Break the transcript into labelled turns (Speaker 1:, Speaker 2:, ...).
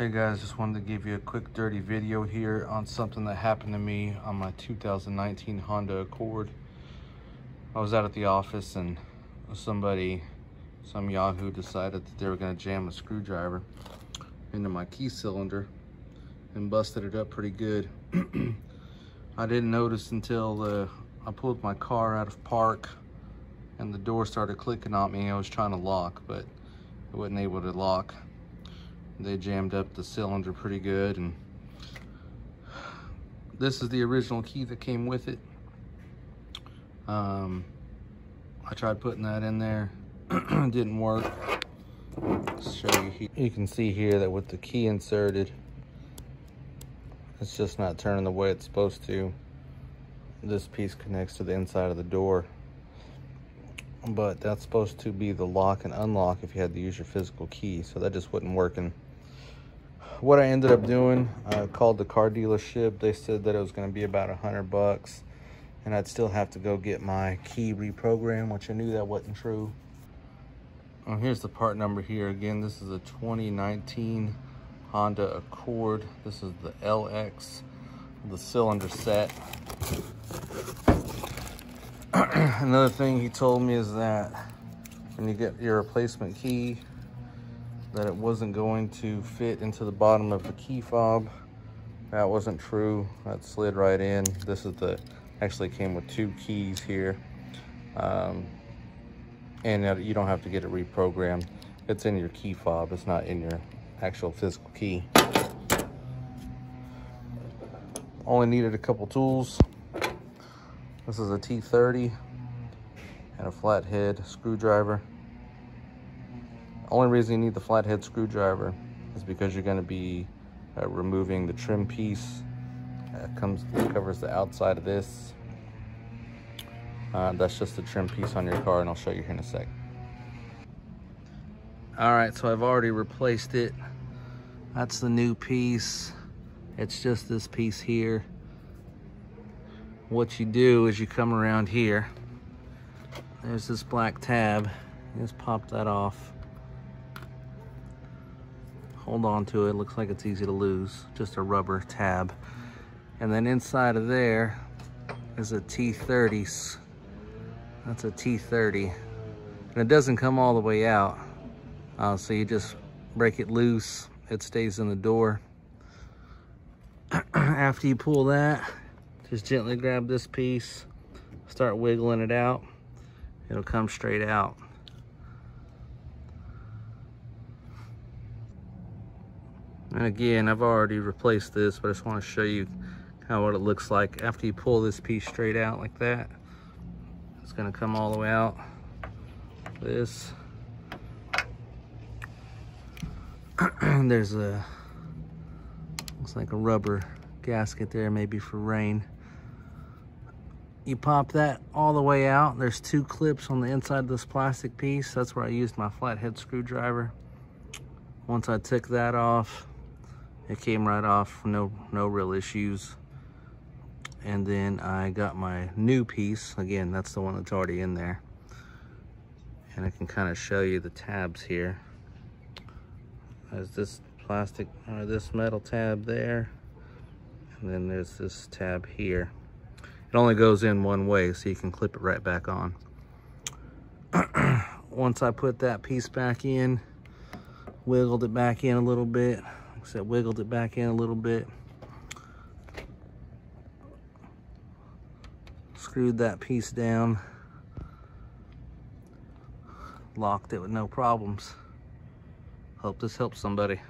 Speaker 1: Hey guys, just wanted to give you a quick dirty video here on something that happened to me on my 2019 Honda Accord. I was out at the office and some yahoo decided that they were going to jam a screwdriver into my key cylinder and busted it up pretty good. I didn't notice until I pulled my car out of park and the door started clicking on me. I was trying to lock, but I wasn't able to lock. They jammed up the cylinder pretty good, and this is the original key that came with it. I tried putting that in there. It didn't work. Let's show you here. You can see here that with the key inserted, it's just not turning the way it's supposed to. This piece connects to the inside of the door, but that's supposed to be the lock and unlock if you had to use your physical key, so that just wasn't working. What I ended up doing, I called the car dealership. They said that it was going to be about $100 and I'd still have to go get my key reprogrammed, which I knew that wasn't true. Here's the part number here. Again, this is a 2019 Honda Accord. This is the LX, the cylinder set. Another thing he told me is that when you get your replacement key, that it wasn't going to fit into the bottom of the key fob. That wasn't true. That slid right in. This is actually came with 2 keys here. And you don't have to get it reprogrammed. It's in your key fob. It's not in your actual physical key. Only needed a couple tools. This is a T30 and a flathead screwdriver. Only reason you need the flathead screwdriver is because you're going to be removing the trim piece. It covers the outside of this. That's just the trim piece on your car, and I'll show you here in a sec. All right, so I've already replaced it. That's the new piece. It's just this piece here. What you do is you come around here. There's this black tab. You just pop that off. Hold on to it. Looks like it's easy to lose. Just a rubber tab. And then inside of there is a T30. That's a T30. And it doesn't come all the way out. So you just break it loose. It stays in the door. After you pull that, just gently grab this piece. Start wiggling it out. It'll come straight out. And again, I've already replaced this, but I just want to show you kind of what it looks like after you pull this piece straight out like that. It's going to come all the way out. This. There's looks like a rubber gasket there, maybe for rain. You pop that all the way out. There's 2 clips on the inside of this plastic piece. That's where I used my flathead screwdriver. Once I took that off, it came right off, no real issues. And then I got my new piece. Again, that's the one that's already in there. And I can kind of show you the tabs here. There's this plastic, or this metal tab there. And then there's this tab here. It only goes in one way, so you can clip it right back on. Once I put that piece back in, wiggled it back in a little bit. Like I said, wiggled it back in a little bit. Screwed that piece down. Locked it with no problems. Hope this helps somebody.